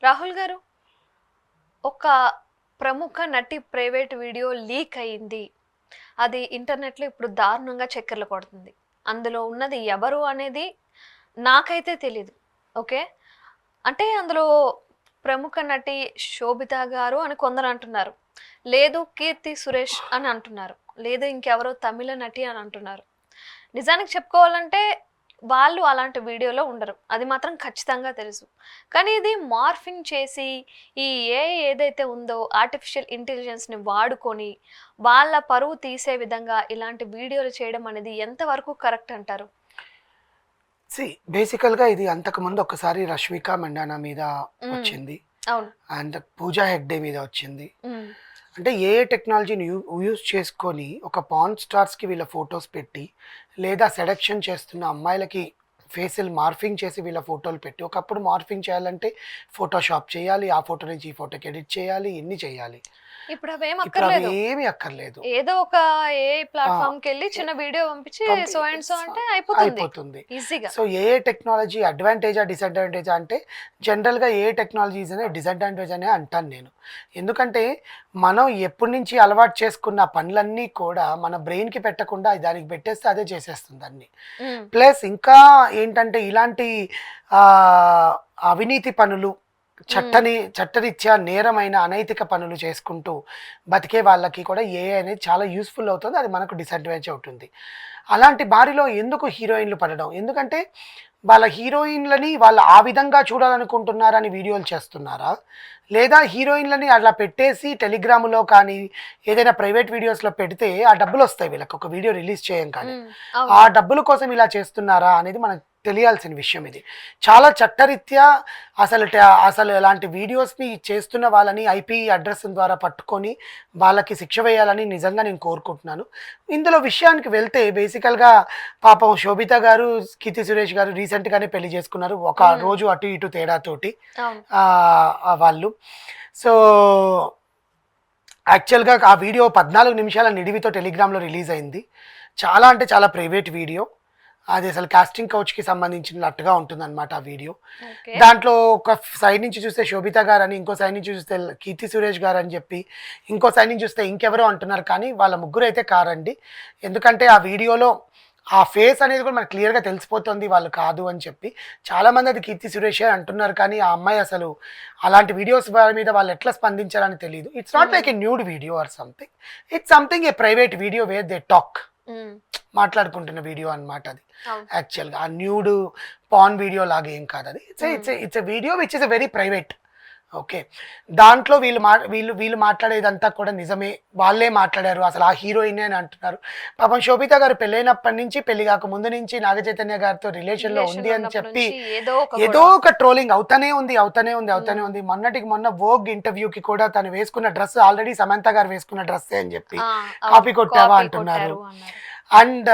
రాహుల్ గారు, ఒక ప్రముఖ నటి ప్రైవేట్ వీడియో లీక్ అయింది. అది ఇంటర్నెట్లో ఇప్పుడు దారుణంగా చక్కర్లు కొడుతుంది. అందులో ఉన్నది ఎవరు అనేది నాకైతే తెలీదు. ఓకే. అంటే అందులో ప్రముఖ నటి శోభిత గారు అని కొందరు అంటున్నారు. లేదు కీర్తి సురేష్ అని అంటున్నారు. లేదు ఇంకెవరో తమిళ నటి అని అంటున్నారు. నిజానికి చెప్పుకోవాలంటే వాళ్ళు అలాంటి వీడియోలో ఉండరు. అది మాత్రం ఖచ్చితంగా తెలుసు. కానీ ఇది మార్ఫింగ్ చేసి ఈ ఏఐ ఏదైతే ఉందో ఆర్టిఫిషియల్ ఇంటెలిజెన్స్‌ని వాడుకొని వాళ్ళ పరువు తీసే విధంగా ఇలాంటి వీడియోలు చేయడం అనేది ఎంతవరకు కరెక్ట్ అంటారు? బేసికల్గా ఇది అంతకుముందు ఒకసారి రష్మిక మండానా మీద వచ్చింది, అవును. అండ్ పూజా హెగ్డే మీద వచ్చింది. ఉమ్, అంటే ఏ టెక్నాలజీని యూజ్ చేసుకొని ఒక పాన్ స్టార్స్కి వీళ్ళ ఫొటోస్ పెట్టి, లేదా సెలెక్షన్ చేస్తున్న అమ్మాయిలకి ఫేసులు మార్ఫింగ్ చేసి వీళ్ళ ఫోటోలు పెట్టి, ఒకప్పుడు మార్ఫింగ్ చేయాలంటే ఫోటోషాప్ చేయాలి, ఆ ఫోటో నుంచి ఈ ఫోటోకి ఎడిట్ చేయాలి, ఇన్ని చేయాలి. ఇప్పుడు అవేం ఇప్పుడు అక్కర్లేదు. అవి ఏమీ అక్కర్లేదు. ఏదో ఒక ఏఐ ప్లాట్‌ఫామ్‌కి వెళ్ళి చిన్న వీడియో పంపించి సో అండ్ సో అంటే అయిపోతుంది ఈజీగా. సో ఏ టెక్నాలజీ అడ్వాంటేజా డిసడ్వాంటేజా అంటే, జనరల్గా ఏ టెక్నాలజీస్ అనే డిసడ్వాంటేజ్ అనే అంటాను నేను. ఎందుకంటే మనం ఎప్పటి నుంచి అలవాటు చేసుకున్న పనులన్నీ కూడా మన బ్రెయిన్కి పెట్టకుండా దానికి పెట్టేస్తే అదే చేసేస్తుంది అన్ని. ప్లస్ ఇంకా ఏంటంటే ఇలాంటి అవినీతి పనులు, చట్టరీత్యా నేరమైన అనైతిక పనులు చేసుకుంటూ బతికే వాళ్ళకి కూడా ఏఐ అనేది చాలా యూస్ఫుల్ అవుతుంది. అది మనకు డిసడ్వాంటేజ్ అవుతుంది. అలాంటి బారిలో ఎందుకు హీరోయిన్లు పడడం? ఎందుకంటే వాళ్ళ హీరోయిన్లని వాళ్ళు ఆ విధంగా చూడాలనుకుంటున్నారని వీడియోలు చేస్తున్నారా, లేదా హీరోయిన్లని అట్లా పెట్టేసి టెలిగ్రాములో కానీ ఏదైనా ప్రైవేట్ వీడియోస్లో పెడితే ఆ డబ్బులు వస్తాయి వీళ్ళకి ఒక వీడియో రిలీజ్ చేయం కానీ, ఆ డబ్బుల కోసం ఇలా చేస్తున్నారా అనేది మనకు తెలియాల్సిన విషయం. ఇది చాలా చట్టరీత్యా అసలు ఇలాంటి వీడియోస్ని చేస్తున్న వాళ్ళని ఐపీ అడ్రస్ ద్వారా పట్టుకొని వాళ్ళకి శిక్ష వేయాలని నిజంగా నేను కోరుకుంటున్నాను. ఇందులో విషయానికి వెళ్తే బేసికల్గా పాపం శోభిత గారు, కీర్తి సురేష్ గారు రీసెంట్గానే పెళ్లి చేసుకున్నారు, ఒక రోజు అటు ఇటు తేడాతోటి వాళ్ళు. సో యాక్చువల్గా ఆ వీడియో 14 నిమిషాల నిడివితో టెలిగ్రామ్లో రిలీజ్ అయింది. చాలా అంటే చాలా ప్రైవేట్ వీడియో. అది అసలు కాస్టింగ్ కౌచ్కి సంబంధించినట్టుగా ఉంటుందన్నమాట ఆ వీడియో. దాంట్లో ఒక సైడ్ నుంచి చూస్తే శోభిత గారు అని, ఇంకో సైడ్ నుంచి చూస్తే కీర్తి సురేష్ గారు అని చెప్పి, ఇంకో సైడ్ నుంచి చూస్తే ఇంకెవరో అంటున్నారు. కానీ వాళ్ళ ముగ్గురు అయితే కారండి. ఎందుకంటే ఆ వీడియోలో ఆ ఫేస్ అనేది కూడా మనకు క్లియర్గా తెలిసిపోతుంది వాళ్ళు కాదు అని చెప్పి. చాలామంది అది కీర్తి సురేషే అంటున్నారు, కానీ ఆ అమ్మాయి అసలు అలాంటి వీడియోస్ మీద వాళ్ళు ఎట్లా స్పందించాలని తెలియదు. It's not like a nude video or something, it's something a private video where they talk, మాట్లాడుకుంటున్న వీడియో అనమాట. అది యాక్చువల్గా ఆ న్యూడ్ పాన్ వీడియో లాగా ఏం కాదు అది. It's a video which is a very private. Okay. దాంట్లో వీళ్ళు మాట్లాడేదంతా కూడా నిజమే, వాళ్ళే మాట్లాడారు, అసలు ఆ హీరోయిన్ అని అంటున్నారు. పాపం శోభిత గారు పెళ్ళైనప్పటి నుంచి, పెళ్లి కాక ముందు నుంచి నాగ చైతన్య గారితో రిలేషన్లో ఉంది అని చెప్పి ఏదో ఒక ట్రోలింగ్ అవుతానే ఉంది. మొన్నటికి మొన్న వోగ్ ఇంటర్వ్యూకి కూడా తను వేసుకున్న డ్రెస్ ఆల్రెడీ సమంత గారు వేసుకున్న డ్రెస్సే అని చెప్పి కాపీ కొట్టావా అంటున్నారు. అండ్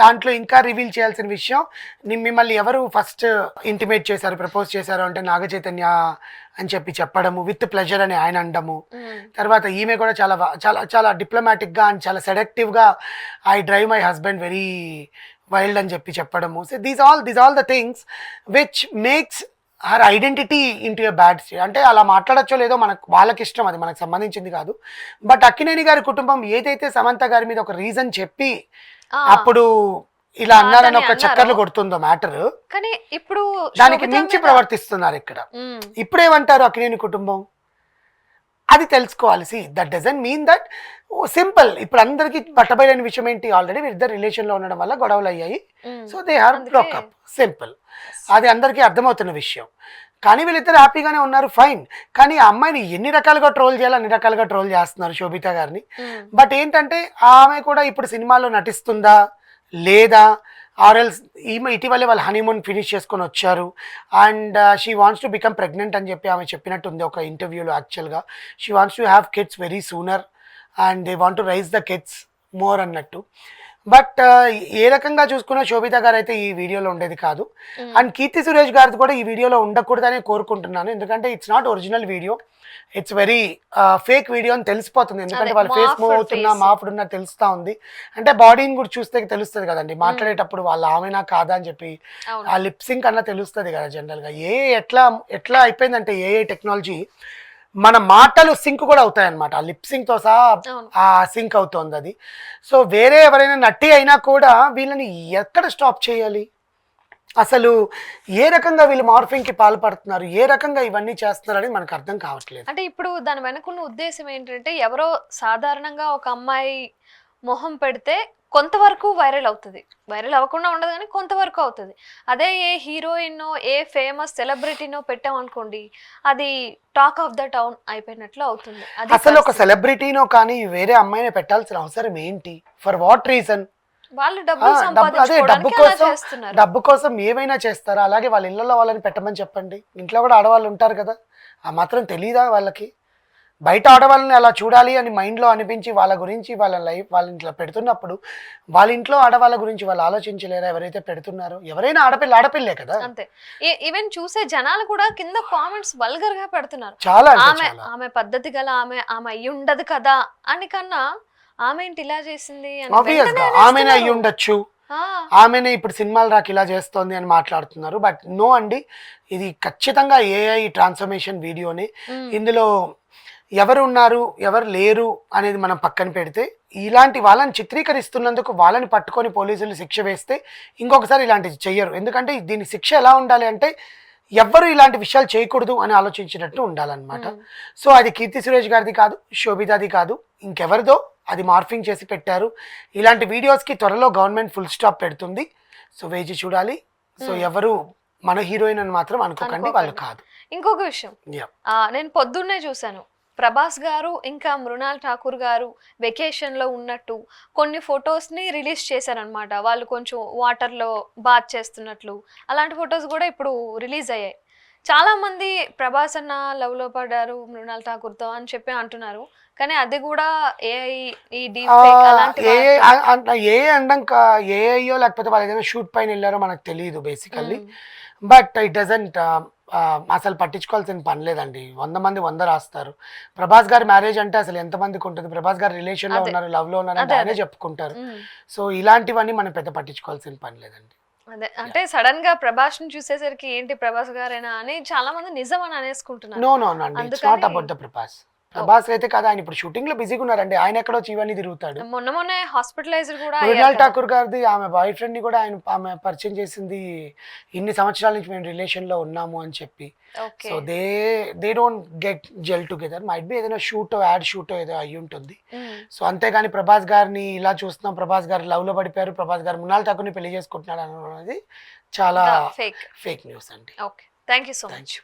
దాంట్లో ఇంకా రివీల్ చేయాల్సిన విషయం, మిమ్మల్ని ఎవరు ఫస్ట్ ఇంటిమేట్ చేశారు, ప్రపోజ్ చేశారు అంటే నాగ చైతన్య అని చెప్పడము, విత్ ప్లెజర్ అని ఆయన అనడము. తర్వాత ఈమె కూడా చాలా చాలా చాలా డిప్లొమాటిక్గా అండ్ చాలా సెడక్టివ్గా I drive my husband very wild అని చెప్పడము. So these all the things which makes her identity into a bad state. అంటే అలా మాట్లాడచ్చో లేదో వాళ్ళకి ఇష్టం, అది మనకు సంబంధించింది కాదు. బట్ అక్కినేని గారి కుటుంబం ఏదైతే సమంత గారి మీద ఒక రీజన్ చెప్పి అప్పుడు ఇలా అన్నారని ఒక చక్కర్లు కొడుతుందో మ్యాటర్, కానీ ఇప్పుడు దానికి మించి ప్రవర్తిస్తున్నారు ఇక్కడ. ఇప్పుడేమంటారు అక్కినేని కుటుంబం, అది తెలుసుకోవాలి. That doesn't mean that simple. ఇప్పుడు అందరికి పట్టబయలేని విషయం ఏంటి, ఆల్రెడీ వీరిద్దరు రిలేషన్లో ఉండడం వల్ల గొడవలు అయ్యాయి. So they are broke up, simple. అది అందరికీ అర్థమవుతున్న విషయం. కానీ వీళ్ళిద్దరు హ్యాపీగానే ఉన్నారు, ఫైన్. కానీ ఆ అమ్మాయిని ఎన్ని రకాలుగా ట్రోల్ చేయాలో అన్ని రకాలుగా ట్రోల్ చేస్తున్నారు శోభిత గారిని. బట్ ఏంటంటే ఆమె కూడా ఇప్పుడు సినిమాలో నటిస్తుందా లేదా, ఆర్ఎల్స్ ఈమె ఇటీవలే వాళ్ళు హనీమూన్ ఫినిష్ చేసుకొని వచ్చారు and she wants to become pregnant అని చెప్పి ఆమె చెప్పినట్టు ఉంది ఒక ఇంటర్వ్యూలో. యాక్చువల్గా she wants to have kids very sooner and they want to raise the kids more అన్నట్టు. బట్ ఏ రకంగా చూసుకున్నా శోభిత గారు అయితే ఈ వీడియోలో ఉండేది కాదు. అండ్ కీర్తి సురేష్ గారిది కూడా ఈ వీడియోలో ఉండకూడదని కోరుకుంటున్నాను. ఎందుకంటే it's not original video, it's very fake video అని తెలిసిపోతుంది. ఎందుకంటే వాళ్ళ ఫేస్ మూవ్ అవుతున్నా మాఫ్డ్ ఉన్నా తెలుస్తా ఉంది. అంటే బాడీని కూడా చూస్తే తెలుస్తుంది కదండి, మాట్లాడేటప్పుడు వాళ్ళ ఆమెనా కాదా అని చెప్పి ఆ లిప్సింగ్ కన్నా తెలుస్తుంది కదా జనరల్గా. ఎట్లా అయిపోయిందంటే ఏ టెక్నాలజీ మన మాటలు సింక్ కూడా అవుతాయి అన్నమాట, ఆ లిప్సింగ్ తో సహా ఆ సింక్ అవుతోంది అది. సో వేరే ఎవరైనా నటి అయినా కూడా వీళ్ళని ఎక్కడ స్టాప్ చేయాలి, అసలు ఏ రకంగా వీళ్ళు మార్ఫింగ్ కి పాల్పడుతున్నారు, ఏ రకంగా ఇవన్నీ చేస్తున్నారు అనేది మనకు అర్థం కావట్లేదు. అంటే ఇప్పుడు దాని వెనకున్న ఉద్దేశం ఏంటంటే ఎవరో సాధారణంగా ఒక అమ్మాయి మొహం పెడితే కొంతవరకు వైరల్ అవుతుంది, వైరల్ అవ్వకుండా ఉండదు కానీ కొంతవరకు అవుతుంది. అదే ఏ హీరోయిన్ ఏ ఫేమస్ సెలబ్రిటీనో పెట్టామనుకోండి, అది టాక్ ఆఫ్ ద టౌన్ అయిపోయినట్లు అవుతుంది. అసలు ఒక సెలబ్రిటీనో కానీ వేరే అమ్మాయిని పెట్టాల్సిన అవసరం ఏంటి, ఫర్ వాట్ రీజన్? వాళ్ళు డబ్బులు అదే సంపాదించుకోవడానికి అలా చేస్తున్నారు. డబ్బు కోసం ఏమైనా చేస్తారా? అలాగే వాళ్ళ ఇళ్ళలో వాళ్ళని పెట్టమని చెప్పండి, ఇంట్లో కూడా ఆడవాళ్ళు ఉంటారు కదా, ఆ మాత్రం తెలీదా వాళ్ళకి? బయట ఆడవాళ్ళని అలా చూడాలి అని మైండ్లో అనిపించి వాళ్ళ గురించి వాళ్ళ లైఫ్ వాళ్ళ ఇంట్లో పెడుతున్నప్పుడు వాళ్ళ ఇంట్లో ఆడవాళ్ళ గురించి వాళ్ళు ఆలోచించలేరా? ఎవరైతే పెడుతున్నారో ఎవరైనా ఆడపిల్లే కదా. అంతే. ఈవెన్ చూసే జనాలు కూడా కింద కామెంట్స్ వల్గర్ గా పెడుతున్నారు. చాలా ఆమె పద్ధతి గల ఆమె అయ్యి ఉండదు కదా అని కన్నా ఆమె ఏంటి ఇలా చేసింది ఆమెనే అయ్యి ఉండొచ్చు, ఆమెనే ఇప్పుడు సినిమాలు రాకి ఇలా చేస్తోంది అని మాట్లాడుతున్నారు. బట్ నో అండి, ఇది ఖచ్చితంగా ఏఐ ట్రాన్స్ఫర్మేషన్ వీడియోని. ఇందులో ఎవరు ఉన్నారు ఎవరు లేరు అనేది మనం పక్కన పెడితే ఇలాంటి వాళ్ళని చిత్రీకరిస్తున్నందుకు వాళ్ళని పట్టుకొని పోలీసులు శిక్ష వేస్తే ఇంకొకసారి ఇలాంటివి చెయ్యరు. ఎందుకంటే దీని శిక్ష ఎలా ఉండాలి అంటే ఎవ్వరు ఇలాంటి విషయాలు చేయకూడదు అని ఆలోచించినట్టు ఉండాలన్నమాట. సో అది కీర్తి సురేష్ గారిది కాదు, శోభితాది కాదు, ఇంకెవరిదో అది మార్ఫింగ్ చేసి పెట్టారు. ఇలాంటి వీడియోస్కి త్వరలో గవర్నమెంట్ ఫుల్ స్టాప్ పెడుతుంది. సో వేచి చూడాలి. సో ఎవరు మన హీరోయిన్ అని మాత్రం అనుకోకండి, వాళ్ళు కాదు. ఇంకొక విషయం నేను పొద్దున్నే చూశాను, ప్రభాస్ గారు ఇంకా మృణాల్ ఠాకూర్ గారు వెకేషన్ లో ఉన్నట్టు కొన్ని ఫొటోస్ ని రిలీజ్ చేశారనమాట. వాళ్ళు కొంచెం వాటర్ లో బాత్ చేస్తున్నట్లు అలాంటి ఫొటోస్ కూడా ఇప్పుడు రిలీజ్ అయ్యాయి. చాలా మంది ప్రభాస్ అన్న లవ్ లో పడ్డారు మృణాల్ ఠాకూర్ తో అని చెప్పి అంటున్నారు, కానీ అది కూడా ఏఐ ఏఐయో లేకపోతే వాళ్ళు ఏదైనా షూట్ పైన వెళ్ళారో మనకు తెలియదు బేసికల్లీ. బట్ ఇట్ డజంట్ అసలు పట్టించుకోవాల్సిన పని లేదండి. 100 మంది 100 రాస్తారు. ప్రభాస్ గారి మ్యారేజ్ అంటే అసలు ఎంతమందికి ఉంటుంది? ప్రభాస్ గారు రిలేషన్ లో ఉన్నారు, లవ్ లో ఉన్నారు అంటే ఆయనే చెప్పుకుంటారు. సో ఇలాంటివన్నీ మనం పెద్ద పట్టించుకోవాల్సిన పని లేదండి. అదే అంటే సడన్ గా ప్రభాస్ ని చూసేసరికి ఏంటి ప్రభాస్ గారేనా అని చాలా మంది నిజం అని అనేసుకుంటున్నారు. నో అండి, it's not about the Prabhas అయితే కదా, ఆయన ఇప్పుడు షూటింగ్ లో బిజీగా ఉన్నారండి. ఆయన ఎక్కడో ఇవన్నీ తిరుగుతాడు. మొన్న హాస్పిటలైజ్డ్ కూడా మృణాల్ ఠాకూర్ గారిది ఆమె బాయ్ ఫ్రెండ్ ని కూడా ఆమె పరిచయం చేసింది ఇన్ని సంవత్సరాల నుంచి మేము రిలేషన్ లో ఉన్నాము అని చెప్పి. So they don't get gel together. Might be ఏదైనా యాడ్ షూటో ఏదో అయ్యి ఉంటుంది. సో అంతేగాని ప్రభాస్ గారిని ఇలా చూస్తున్నాం, ప్రభాస్ గారు లవ్ లో పడిపోయారు, ప్రభాస్ గారు మృణాల్ ఠాకూర్ ని పెళ్లి చేసుకుంటున్నాడు అనేది చాలా ఫేక్ న్యూస్ అండి. Okay, thank you so much.